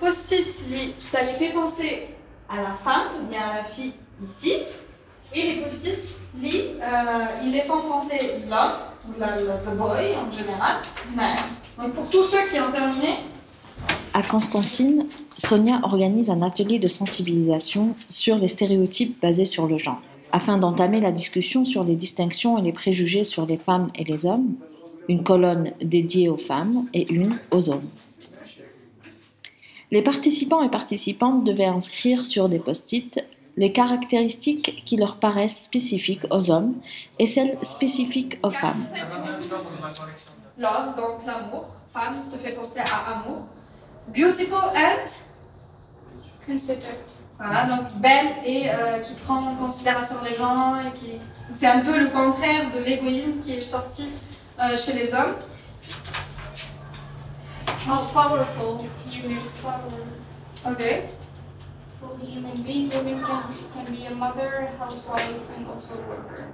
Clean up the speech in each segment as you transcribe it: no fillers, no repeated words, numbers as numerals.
Post-it, ça les fait penser à la femme ou bien à la fille ici. Et les post-it, ils les font penser l'homme, ou le boy en général, mère. Donc pour tous ceux qui ont terminé. À Constantine, Sonia organise un atelier de sensibilisation sur les stéréotypes basés sur le genre. Afin d'entamer la discussion sur les distinctions et les préjugés sur les femmes et les hommes, une colonne dédiée aux femmes et une aux hommes. Les participants et participantes devaient inscrire sur des post-it les caractéristiques qui leur paraissent spécifiques aux hommes et celles spécifiques aux femmes. Love, donc l'amour. Femme te fait penser à amour. Beautiful and Consider. voilà, donc belle et qui prend en considération les gens et qui. C'est un peu le contraire de l'égoïsme qui est sorti chez les hommes. Oh, powerful. Human power. Ok. For a human being, women can be a mother, housewife, and also worker.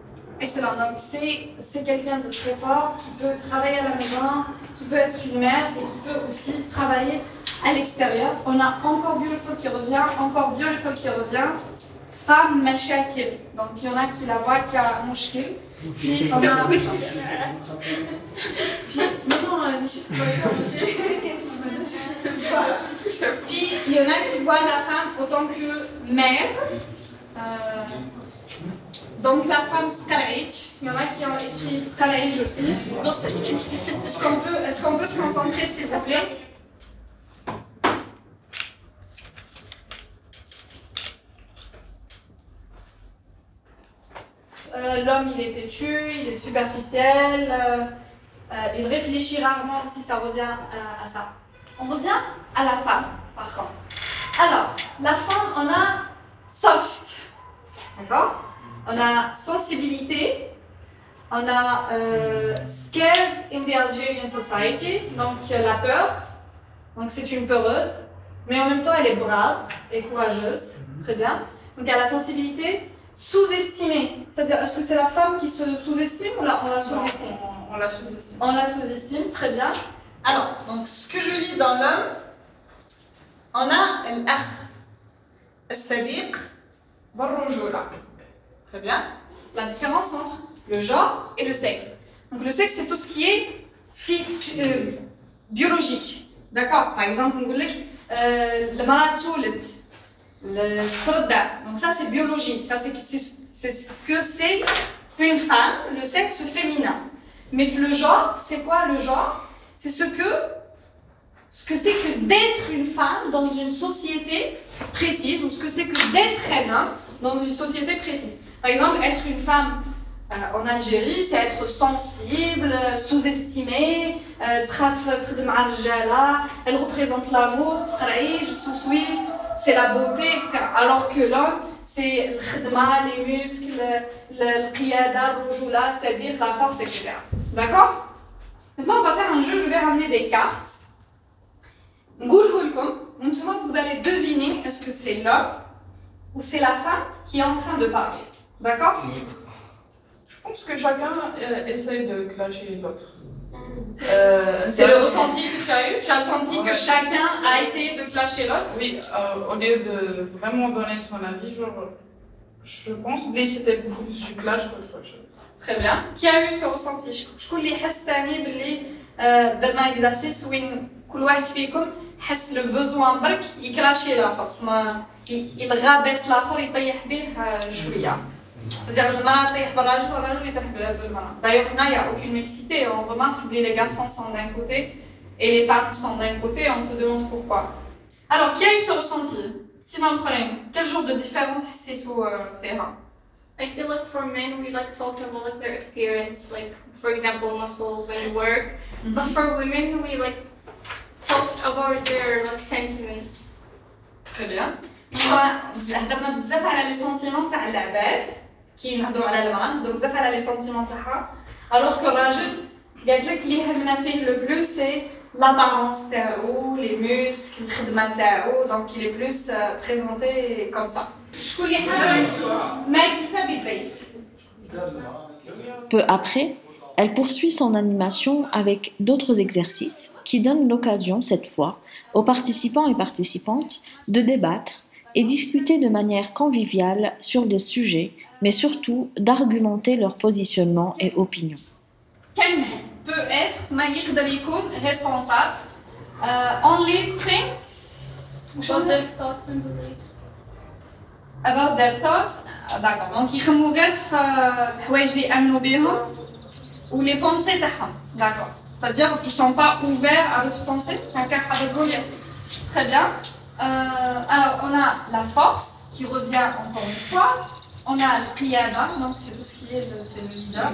Excellent. Donc c'est quelqu'un de très fort qui peut travailler à la maison, qui peut être une mère et qui peut aussi travailler à l'extérieur. On a encore Beautiful qui revient, encore Beautiful qui revient. Femme mashakil. Donc il y en a qui la voient qu'à mushkil. Puis on a. Puis non, les chiffres Puis il y en a qui voient la femme autant que mère. Donc la femme tkarich, il y en a qui ont écrit tkarich aussi. Est-ce qu'on peut se concentrer s'il vous plaît? L'homme il est têtu, il est superficiel, il réfléchit rarement si ça revient à ça. On revient à la femme par contre. Alors, la femme on a soft, d'accord? On a sensibilité, on a scared in the Algerian society, donc la peur, donc c'est une peureuse, mais en même temps elle est brave et courageuse, très bien. Donc elle a la sensibilité, sous-estimée, c'est-à-dire est-ce que c'est la femme qui se sous-estime ou on la sous-estime? On la sous-estime. On la sous-estime, très bien. Alors, donc ce que je lis dans l'homme, on a l'akh, al-sadiq, wal-rujula. Très bien. La différence entre le genre et le sexe. Donc le sexe, c'est tout ce qui est biologique. D'accord? Par exemple, on dit le maratoulet, le frodda. Donc ça, c'est biologique. Ça, c'est ce que c'est une femme, le sexe féminin. Mais le genre, c'est quoi le genre? C'est ce que c'est que d'être une femme dans une société précise, ou ce que c'est que d'être un homme dans une société précise. Par exemple, être une femme en Algérie, c'est être sensible, sous-estimée, elle représente l'amour, c'est la beauté, etc. Alors que l'homme, c'est les muscles, le qiyada, le rujula, c'est-à-dire la force, etc. D'accord? Maintenant, on va faire un jeu, je vais ramener des cartes. Vous allez deviner est-ce que c'est l'homme ou c'est la femme qui est en train de parler. D'accord? Je pense que chacun essaye de clasher l'autre. C'est le ressenti que tu as eu? Tu as senti que chacun a essayé de clasher l'autre? Oui, au lieu de vraiment donner son avis, je pense que c'était beaucoup plus du clash qu'autre chose. Très bien. Qui a eu ce ressenti? شكون اللي حس ثاني باللي درنا exercice وين كل واحد فيكم حس le besoin برك يكلاشي الاخر ما يلغابس الاخر يطيح به شويه. C'est-à-dire المرأة تطيح بالراجل والراجل يطيح بالمرأة. D'ailleurs, il n'y a aucune mixité. On remarque que les garçons sont d'un côté et les femmes sont d'un côté. On se demande pourquoi. Alors, qui a eu ce ressenti? Sinon, quel genre de différence حسيتوا فيها? I feel like for men, we like talked about like their appearance, like for example muscles and work. But for women, we like talked about their like sentiments. Très bien. هضرنا بزاف على لي سونتيمون تاع العباد كي نهضروا على المرأة نهضروا بزاف على لي سونتيمون تاعها alors que الراجل قالت لك اللي يهمنا فيه le plus c'est l'apparence تاعو les muscles الخدمة تاعو donc il est plus présenté comme ça. شكون اللي حاجة ما كتاب البيت. Peu après, Elle poursuit son animation avec d'autres exercices qui donnent l'occasion, cette fois, aux participants et participantes de débattre et discuter de manière conviviale sur des sujets, mais surtout d'argumenter leur positionnement et opinion. Can peut être ما يقدر يكون responsable only thinks About their thoughts and beliefs. about their thoughts. D'accord. Donc يخمموا غير في الحوايج اللي يأمنوا بهم ou les pensées تاعهم. D'accord. C'est-à-dire qu'ils sont pas ouverts à d'autres pensées. Très bien. Alors on a la force qui revient encore une fois. On a le qiyada, donc c'est tout ce qui est c'est le leader,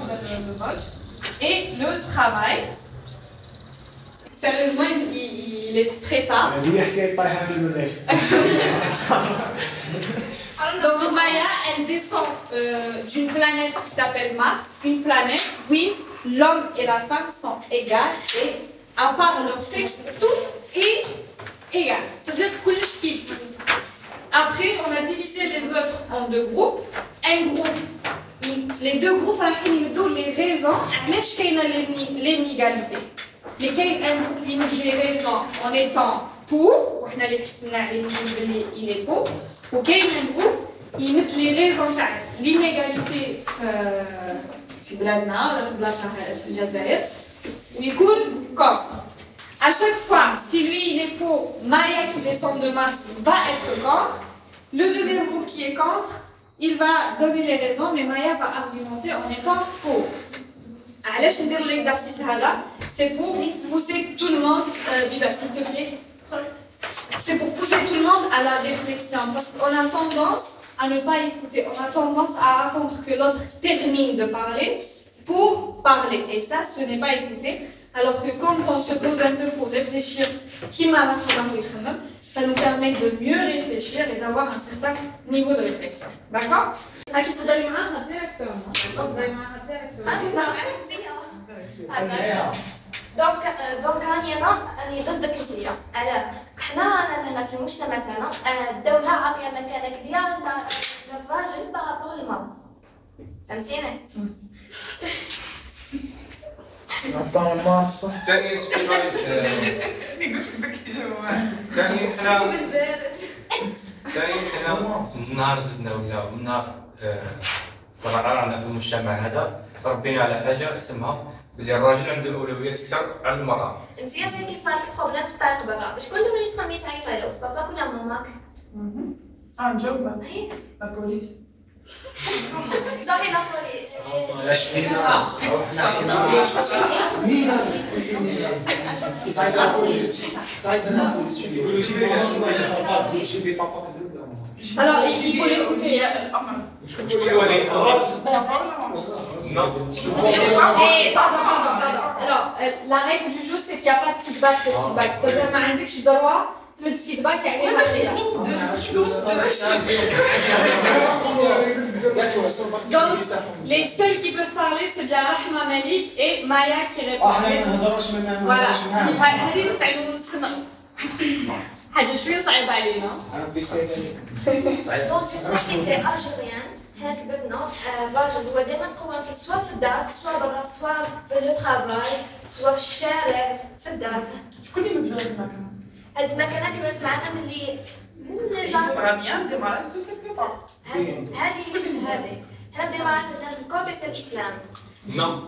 le boss. Et le travail. Sérieusement, il est très tard. Donc Maya, elle descend d'une planète qui s'appelle Mars, une planète où l'homme et la femme sont égales et à part leur sexe, tout est égal. C'est-à-dire que après, on a divisé les autres en deux groupes. Un groupe, les deux groupes, ils donnent les raisons à l'inégalité. Mais qu'il y a un groupe qui met les raisons en étant pour, il est pour, ou qu'il y a un groupe qui met les raisons de l'inégalité في بلادنا ولا في بلاصه في الجزائر ويكون contre. À chaque fois, si lui il est pour, Maya qui descend de Mars va être contre. Le deuxième groupe qui est contre, il va donner les raisons, mais Maya va argumenter en étant pour. علاش نديرو l'exercice هذا؟ C'est pour pousser tout le monde, Biba s'il te plaît. C'est pour pousser tout le monde à la réflexion, parce qu'on a tendance à ne pas écouter, on a tendance à attendre que l'autre termine de parler pour parler, et ça, ce n'est pas écouter. Alors que quand on se pose un peu pour réfléchir, ça nous permet de mieux réfléchir et d'avoir un certain niveau de réflexion. D'accord? دونك راني ضدك انتيا علاه حنا رانا في المجتمع تاعنا الدوله عاطيه مكانه كبيره للراجل بارابور للمراه فهمتيني نعطيو الماء صح ثاني سؤال ثاني النهار زدنا ولا النهار قررنا في المجتمع هذا تربينا على حاجه اسمها بلي الراجل عنده اولويات اكثر على المراه. انتيا فين كيصير لك بروبليم في الطريق برا شكون الاول اللي تخمي تعيطي له باباك ولا ماماك؟ نجاوبها لا بوليس صافي لا بوليس Alors, il faut l'écouter. Non. Et pardon. Alors, la règle du jeu, c'est qu'il n'y a pas de feedback pour feedback. C'est-à-dire que tu n'as pas le droit de mettre feedback à Donc, les seuls qui peuvent parler, c'est bien Rahma Malik et Maya qui répondent. Voilà. حاجة شوية صعيبة علينا. دونك جو سوسيتي الجيريان حنا كبرنا الراجل هو ديما مقوم في سوا في الدار سوا برا سوا في لو ترافاي سوا في الشارع في الدار. شكون اللي مبدا هاد المكان؟ هاد المكانة كبرت معنا من لي بيان ديماراس دو كيلكو بار. هادي حنا ديماراس عندنا في الكوتي سي الإسلام. نو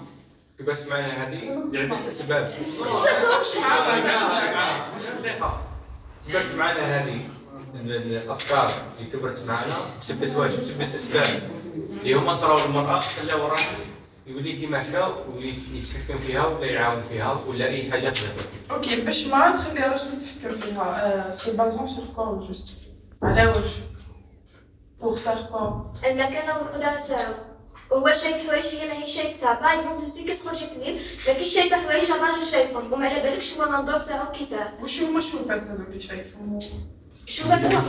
كيفاش معايا هذه يعني اسباب كبرت معنا هذه الافكار اللي كبرت معنا بسبب واش بسبب اسباب اللي هما صراو المراه خلاو الراجل يولي كيما هكا ويتحكم فيها ولا يعاون فيها ولا اي حاجه تغير. اوكي باش ما تخلي الراجل يتحكم فيها سو بازون سور كوا جوست على واش بور فار كوا المكانة والقدرة تاعو وهو شايف حوايج هي ماهيش شايفتها باغ اكزومبل انتي كتخرجي في الليل ماكيش شايفه حوايج الراجل شايفهم وما على بالكش هو المنظور تاعو كيفاه وشو هما الشوفات هذوك اللي شايفهم شوفات هما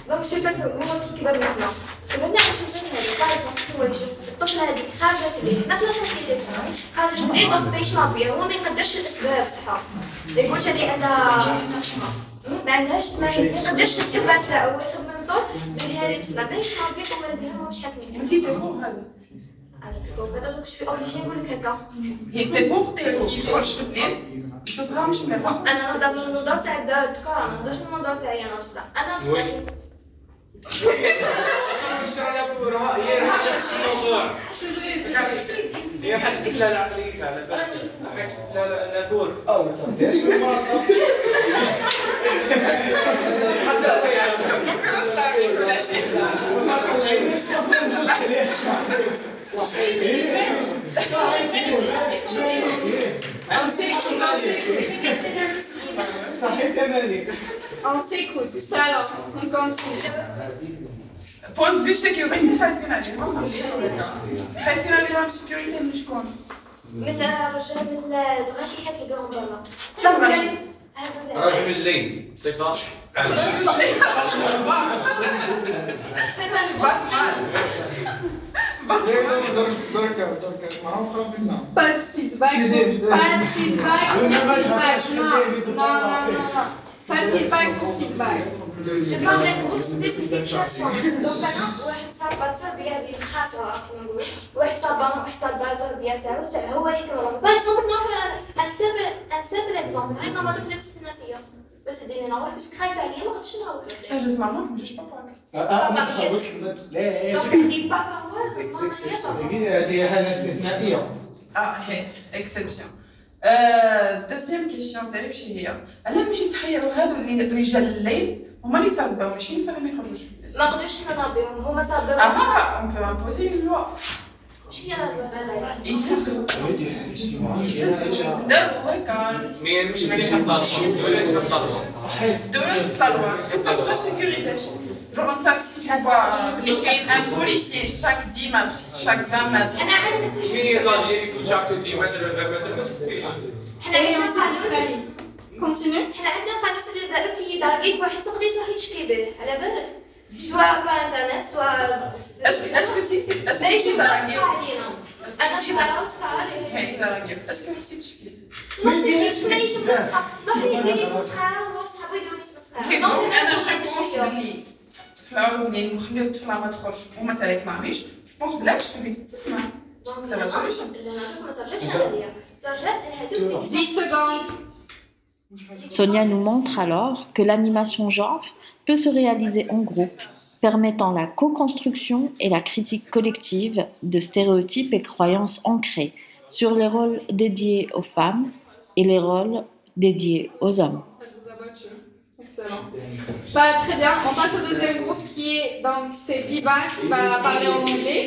دونك شوفات هو كي كبر معنا كبرنا على شوفات هذه باغ اكزومبل حوايج الطفله هذيك خارجه في الليل نفس السوسيتي تاعها خارجه في الليل دونك باش مابيا هو ما يقدرش الاسباب تاعها ما يقولش هذه عندها ما عندهاش ما يقدرش السبب تاعو يخمم الطول ديري هذه الطفله بلاش تشربي وولديها ماهوش حاكمين. انتي تبوغ هذا بعدا دوك شوي اوبليجي نقول لك هكا. هي تبوغ كي يتفرج في الليل يشوفها مش مرة. انا نهضر من المنظور تاع الذكر، انا نهضرش من المنظور تاعي انا طفله. انا طفله واش رانا نقولها هي راح تعكس الموضوع. هي راح تبدل العقليه على بالك راح تبدل الدور او ما ترديش المرصه صحيت مالك. On s'écoute. Ça alors, on continue. بوينت فيش تاكي وين خايفين عليهم؟ خايفين عليهم السكيورتي من شكون؟ من الرجال من الغاشيحات اللي قاهم برا. رجل الليل صفه عامه. درك معاهم خافينا. Pas de feedback. Pas de feedback. Non. Pas de feedback pour feedback. Je parle d'un groupe spécifique personne. Donc أنا واحد صار بالتربية هذه الخاصة كما نقولوا، واحد صار بامون، واحد صار بالتربية تاعو هو يكمل. باغ اكزومبل ان سامبل اكزومبل، هاي ماما دوك اللي تستنى فيا، بتديني نروح باش خايفة عليا ما غاديش نروح. سجلت ماماك ماجاش باباك. ما تخرجش ليش؟ دونك ندير بابا هو هذه حاجه استثنائيه. هي اكسبسيون. دوزيام كيسيون تاعي واش هي؟ علاه ماشي تخيلوا هادو رجال الليل هما اللي ترباو ماشي النساء اللي ما يخرجوش في الليل. ما نقدروش حنا نربيهم، هما ترباو. اون بو امبوزي اون لوا. واش هي لا لوا زعما؟ يتهزوا داروا هكا. مش ماشي بلاصه ولا تبطلوا صحيت. دولة لا لوا تبقى لا سيكوريتي. جور ان تاكسي tu vois اللي كاين ان بوليسيي شاك ديما شاك 20 متر. أنا عندك في لاجيري كل شهر تزي مثلا ما تكفيش. حنا عندنا قانون. Continue. حنا عندنا قانون في الجزائر كي يضرقيك واحد تقدر تروحي تشكي به، على بالك؟ سواء با انترنت سواء اسكو تي ايش تي يبقى دراكي. علينا. انا في بلاصه عليه. هاي دراكي. اسكو حتي تشكي. ما تجيش ولا يشبه نروح ندير مسخره وهو صحابو يديروا لي مسخره. دونك انا جو بونس بلي الطفله اللي نخليو الطفله ما تخرجش وما تريكلاميش جو بونس بالعكس تولي تسمع. دونك سي لا سوليسيون. لا ما ترجعش عليا. ترجع لهادوك 10 secondes. Sonia nous montre alors que l'animation genre peut se réaliser en groupe, permettant la co-construction et la critique collective de stéréotypes et croyances ancrées sur les rôles dédiés aux femmes et les rôles dédiés aux hommes. Excellent. Bah, très bien, on passe au deuxième groupe qui est donc c'est Biba qui va parler en anglais.